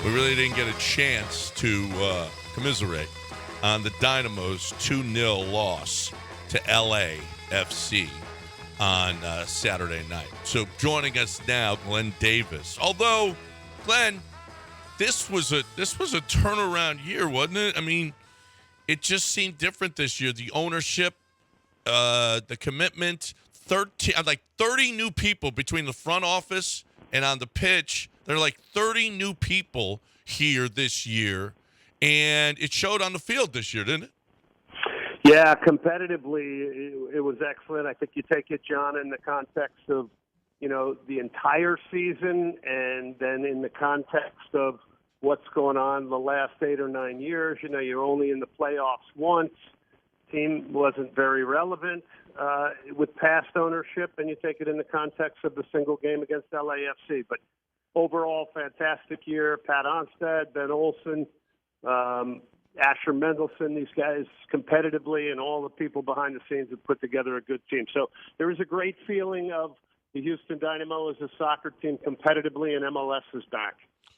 we really didn't get a chance to commiserate on the Dynamo's 2-0 loss to LAFC on Saturday night. So joining us now, Glenn Davis. Although, Glenn, this was a turnaround year, wasn't it? I mean, it just seemed different this year. The ownership, the commitment, 30 new people between the front office and on the pitch. There are like 30 new people here this year, and it showed on the field this year, didn't it? Yeah, competitively, it was excellent. I think you take it, John, in the context of, the entire season, and then in the context of what's going on the last 8 or 9 years. You're only in the playoffs once. Team wasn't very relevant with past ownership, and you take it in the context of the single game against LAFC. But overall, fantastic year. Pat Onstad, Ben Olsen, Asher Mendelson, these guys competitively, and all the people behind the scenes have put together a good team. So there is a great feeling of the Houston Dynamo as a soccer team competitively, and MLS is back.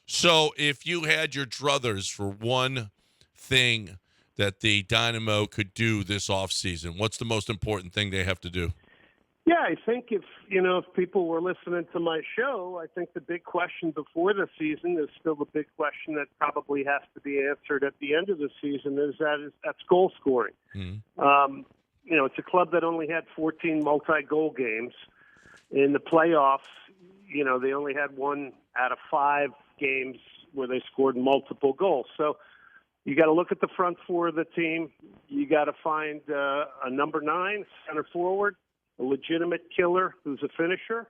So if you had your druthers for one thing that the Dynamo could do this offseason, what's the most important thing they have to do? Yeah, I think if people were listening to my show, I think the big question before the season is still the big question that probably has to be answered at the end of the season that's goal scoring. Mm-hmm. It's a club that only had 14 multi-goal games. In the playoffs, they only had 1 out of 5 games where they scored multiple goals. So you got to look at the front four of the team. You got to find a number 9 center forward, a legitimate killer who's a finisher,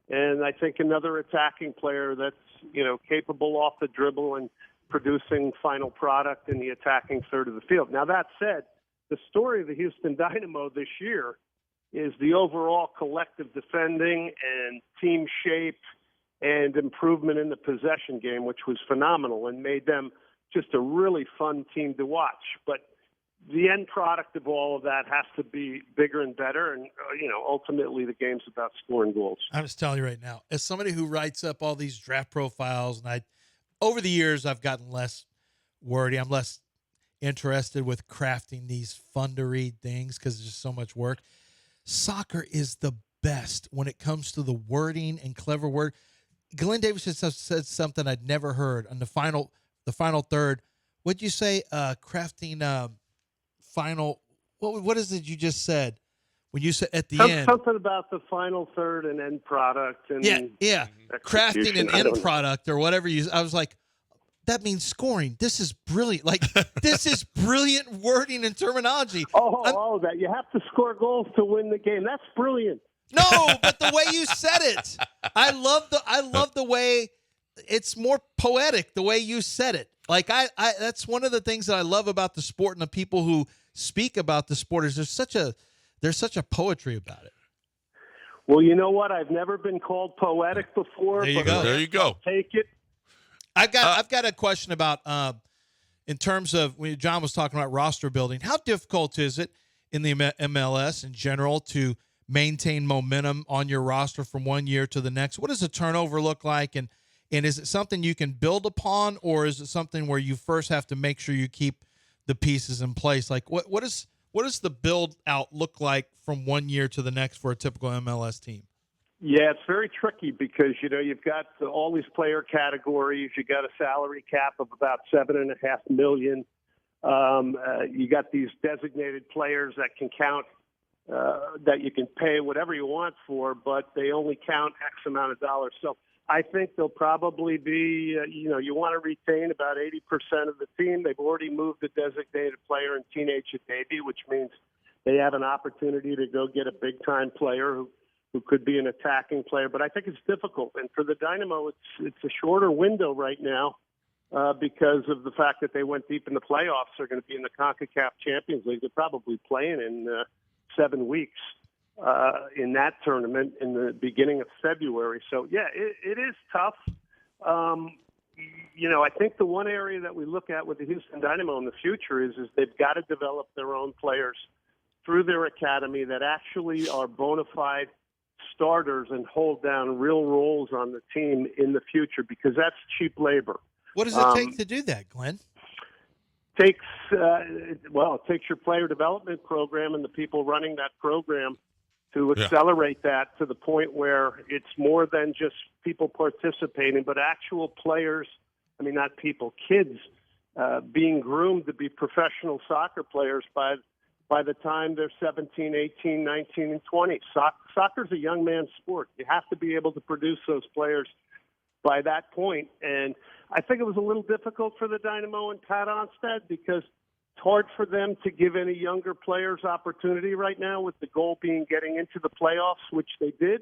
and I think another attacking player that's, capable off the dribble and producing final product in the attacking third of the field. Now, that said, the story of the Houston Dynamo this year is the overall collective defending and team shape and improvement in the possession game, which was phenomenal and made them just a really fun team to watch. But the end product of all of that has to be bigger and better. And, ultimately the game's about scoring goals. I'm just telling you right now, as somebody who writes up all these draft profiles, and over the years, I've gotten less wordy. I'm less interested with crafting these fun to read things because it's just so much work. Soccer is the best when it comes to the wording and clever word. Glenn Davis just said something I'd never heard on the final third. What'd you say? Crafting final. What is it you just said? When you said at the end something about the final third and end product and crafting an end product or whatever I was like, that means scoring. This is brilliant. Like this is brilliant wording and terminology. That you have to score goals to win the game. That's brilliant. No, but the way you said it, I love the way it's more poetic. The way you said it, like I that's one of the things that I love about the sport and the people who speak about the sport is there's such a poetry about it. Well, you know what? I've never been called poetic before. There you go. Take it. I've got a question about in terms of when John was talking about roster building. How difficult is it in the MLS in general to maintain momentum on your roster from one year to the next? What does the turnover look like, and is it something you can build upon, or is it something where you first have to make sure you keep the pieces in place? Like what does the build out look like from one year to the next for a typical MLS team? Yeah, it's very tricky because, you've got all these player categories. You got a salary cap of about $7.5 million. You got these designated players that can count, that you can pay whatever you want for, but they only count X amount of dollars. So I think they'll probably be, you want to retain about 80% of the team. They've already moved the designated player in teenage and baby, which means they have an opportunity to go get a big-time player who could be an attacking player. But I think it's difficult. And for the Dynamo, it's a shorter window right now because of the fact that they went deep in the playoffs. They're going to be in the CONCACAF Champions League. They're probably playing in 7 weeks in that tournament in the beginning of February. So, yeah, it is tough. I think the one area that we look at with the Houston Dynamo in the future is they've got to develop their own players through their academy that actually are bona fide starters and hold down real roles on the team in the future, because that's cheap labor. What does it take to do that, Glenn? Takes it takes your player development program and the people running that program to accelerate that to the point where it's more than just people participating, but actual players. I mean, not people, kids being groomed to be professional soccer players by the time they're 17, 18, 19, and 20. Soccer's a young man's sport. You have to be able to produce those players by that point. And I think it was a little difficult for the Dynamo and Pat Onstad because it's hard for them to give any younger players opportunity right now, with the goal being getting into the playoffs, which they did.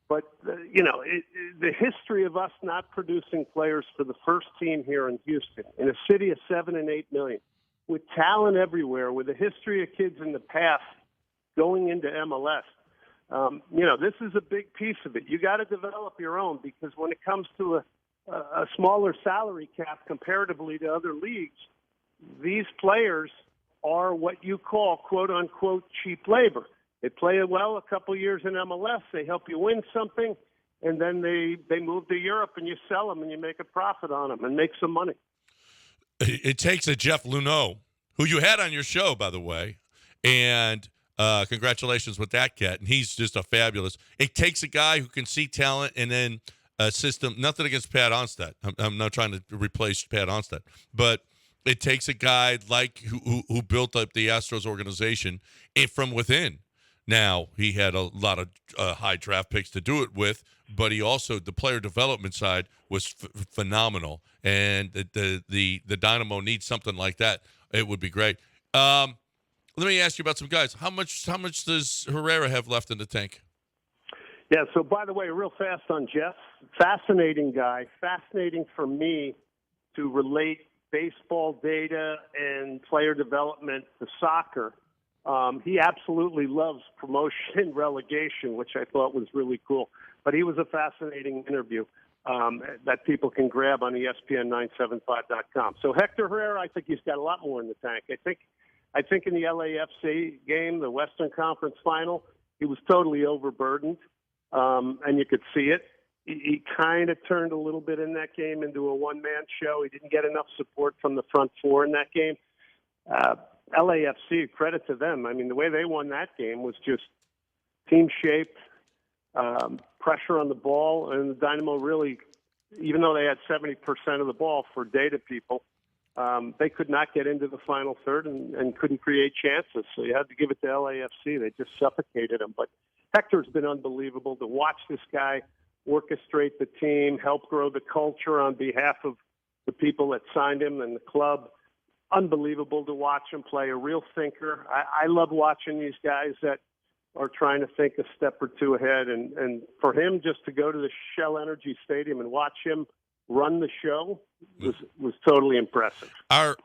But, the history of us not producing players for the first team here in Houston, in a city of 7 and 8 million, with talent everywhere, with a history of kids in the past going into MLS, this is a big piece of it. You got to develop your own, because when it comes to a smaller salary cap comparatively to other leagues, these players are what you call, quote unquote, cheap labor. They play well a couple years in MLS, they help you win something, and then they move to Europe and you sell them and you make a profit on them and make some money. It takes a Jeff Luneau, who you had on your show, by the way, and congratulations with that cat, and he's just a fabulous. It takes a guy who can see talent and then a system. Nothing against Pat Onstad. I'm not trying to replace Pat Onstad, but it takes a guy like who built up the Astros organization from within. Now, he had a lot of high draft picks to do it with, but he also, the player development side was phenomenal, and the Dynamo needs something like that. It would be great. Let me ask you about some guys. How much does Herrera have left in the tank? Yeah, so by the way, real fast on Jeff, fascinating guy, fascinating for me to relate baseball data and player development to soccer. He absolutely loves promotion and relegation, which I thought was really cool. But he was a fascinating interview that people can grab on ESPN975.com. So Hector Herrera, I think he's got a lot more in the tank. I think in the LAFC game, the Western Conference Final, he was totally overburdened, and you could see it. He kind of turned a little bit in that game into a one-man show. He didn't get enough support from the front four in that game. LAFC, credit to them. I mean, the way they won that game was just team shape, pressure on the ball, and the Dynamo really, even though they had 70% of the ball for data people, they could not get into the final third and couldn't create chances. So you had to give it to LAFC. They just suffocated them. But Hector's been unbelievable to watch this guy orchestrate the team, help grow the culture on behalf of the people that signed him and the club. Unbelievable to watch him play, a real thinker. I love watching these guys that are trying to think a step or two ahead. And for him just to go to the Shell Energy Stadium and watch him run the show was totally impressive. Are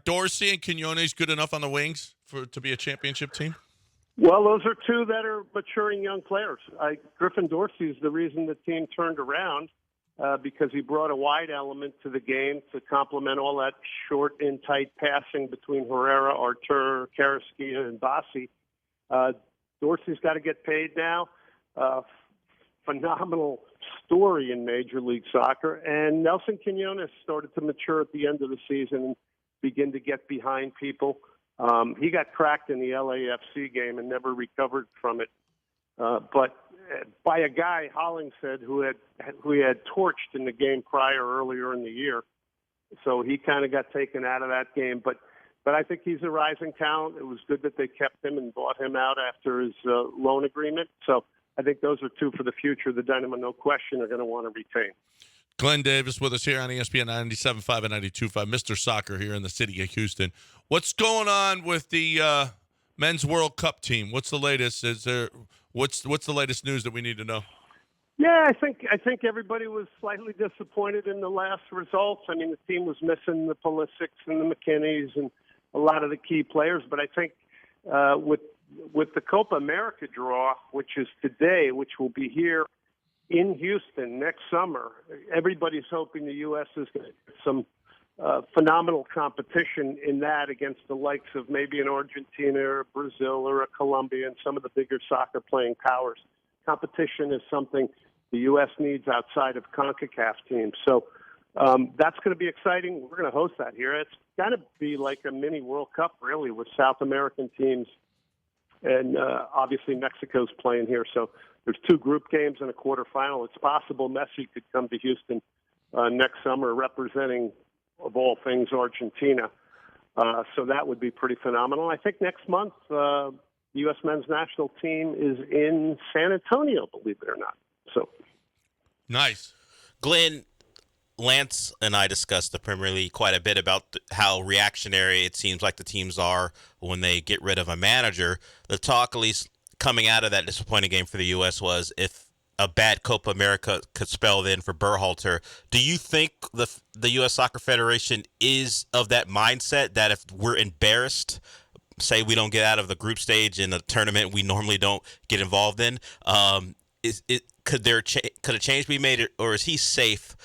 Dorsey and Quinones good enough on the wings to be a championship team? Well, those are two that are maturing young players. Griffin Dorsey is the reason the team turned around. Because he brought a wide element to the game to complement all that short and tight passing between Herrera, Artur, Carrasquilla, and Bassi. Dorsey's got to get paid now. Phenomenal story in Major League Soccer. And Nelson Quinones started to mature at the end of the season and begin to get behind people. He got cracked in the LAFC game and never recovered from it. But by a guy, Hollingshead, who he had torched in the game prior earlier in the year. So he kind of got taken out of that game. But I think he's a rising talent. It was good that they kept him and bought him out after his loan agreement. So I think those are two for the future. The Dynamo, no question, are going to want to retain. Glenn Davis with us here on ESPN 97.5 and 92.5, Mr. Soccer here in the city of Houston. What's going on with the Men's World Cup team? What's the latest? What's the latest news that we need to know? Yeah, I think everybody was slightly disappointed in the last results. I mean, the team was missing the Pulisics and the McKinneys and a lot of the key players. But I think with the Copa America draw, which is today, which will be here in Houston next summer, everybody's hoping the U.S. is going to get some phenomenal competition in that against the likes of maybe an Argentina or a Brazil or a Colombia and some of the bigger soccer playing powers. Competition is something the U.S. needs outside of CONCACAF teams. So That's going to be exciting. We're going to host that here. It's going to be like a mini World Cup, really, with South American teams. And obviously Mexico's playing here. So there's 2 group games and a quarterfinal. It's possible Messi could come to Houston next summer representing, of all things, Argentina. So that would be pretty phenomenal. I think next month the U.S. men's national team is in San Antonio, believe it or not. So nice. Glenn, Lance and I discussed the Premier League quite a bit about how reactionary it seems like the teams are when they get rid of a manager. The talk, at least coming out of that disappointing game for the U.S., was if a bad Copa America could spell then for Berhalter. Do you think the U.S. Soccer Federation is of that mindset that if we're embarrassed, say we don't get out of the group stage in a tournament we normally don't get involved in, could a change be made, or is he safe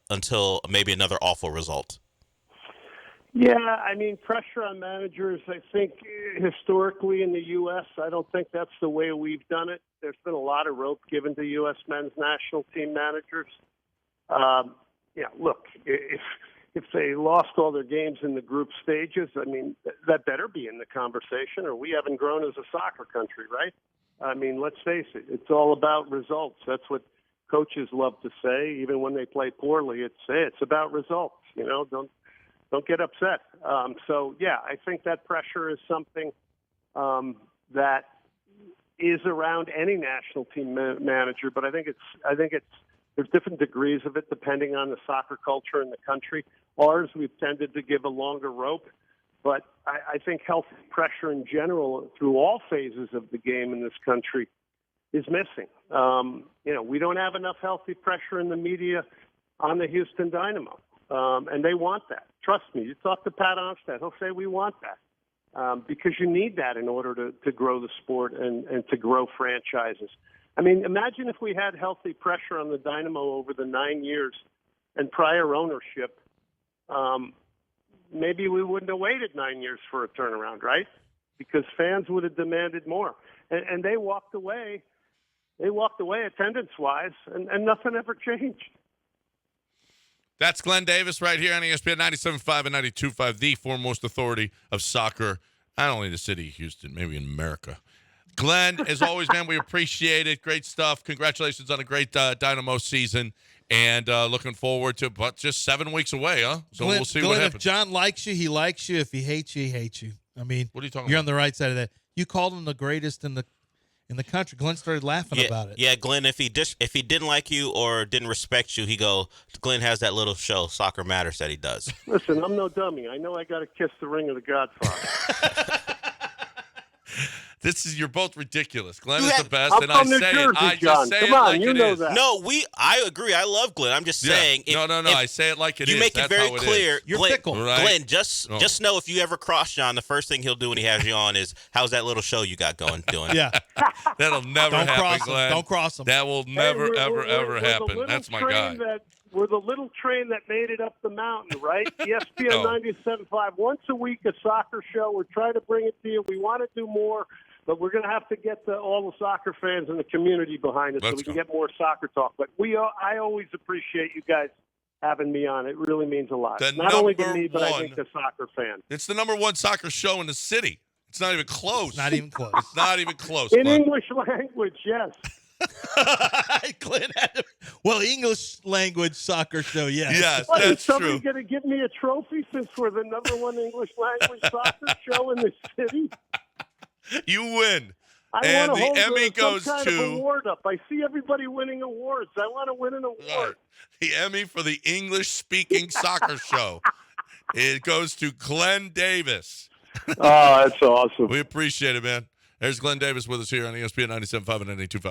until maybe another awful result? Yeah, I mean, pressure on managers, I think historically in the U.S., I don't think that's the way we've done it. There's been a lot of rope given to U.S. men's national team managers. Look, if they lost all their games in the group stages, I mean, that better be in the conversation, or we haven't grown as a soccer country, right? I mean, let's face it, it's all about results. That's what coaches love to say, even when they play poorly. It's about results. Don't get upset. I think that pressure is something that is around any national team manager. But I think there's different degrees of it depending on the soccer culture in the country. Ours, we've tended to give a longer rope. But I think healthy pressure in general through all phases of the game in this country is missing. We don't have enough healthy pressure in the media on the Houston Dynamo, and they want that. Trust me, you talk to Pat Onstad, he'll say we want that because you need that in order to grow the sport and to grow franchises. I mean, imagine if we had healthy pressure on the Dynamo over the 9 years and prior ownership. Maybe we wouldn't have waited 9 years for a turnaround, right? Because fans would have demanded more. And they walked away. They walked away attendance-wise, and nothing ever changed. That's Glenn Davis right here on ESPN 97.5 and 92.5, the foremost authority of soccer, not only in the city of Houston, maybe in America. Glenn, as always, man, we appreciate it. Great stuff. Congratulations on a great Dynamo season. And looking forward to just 7 weeks away, huh? So Glenn, we'll see what happens. If John likes you, he likes you. If he hates you, he hates you. I mean, what are you talking you're about? on the right side of that. You called him the greatest in the country. Glenn started laughing about it. Yeah, Glenn, if he didn't like you or didn't respect you, Glenn has that little show, Soccer Matters, that he does. Listen, I'm no dummy. I know I got to kiss the ring of the Godfather. You're both ridiculous. Glenn is the best, I'm and I from New say Jersey, it. I John. just say Come it on, like you it know is. that. No, I agree. I love Glenn. I'm just saying. No. I say it like it is. You make it very clear. You're Glenn, fickle. Right? Glenn, just know if you ever cross John, the first thing he'll do when he has you on is, how's that little show you got doing? Yeah. That'll never Don't happen, cross him. Glenn. Don't cross him. That will never, ever we're happen. That's my guy. We're the little train that made it up the mountain, right? ESPN 97.5. Once a week, a soccer show. We're trying to bring it to you. We want to do more, but we're going to have to get all the soccer fans and the community behind us so we can get more soccer talk. But I always appreciate you guys having me on. It really means a lot. Not only to me, but I think the soccer fan. It's the number one soccer show in the city. It's not even close. It's not even close. It's not even close. In Glenn. English language, yes. Glenn English language soccer show, yes. Yes, What, that's is somebody true. going to give me a trophy since we're the number one English language soccer show in the city? You win. I And want to hold the Emmy goes some kind of to award up. I see everybody winning awards. I want to win an award. Right. The Emmy for the English-speaking soccer show. It goes to Glenn Davis. Oh, that's awesome. We appreciate it, man. There's Glenn Davis with us here on ESPN 97.5 and 92.5.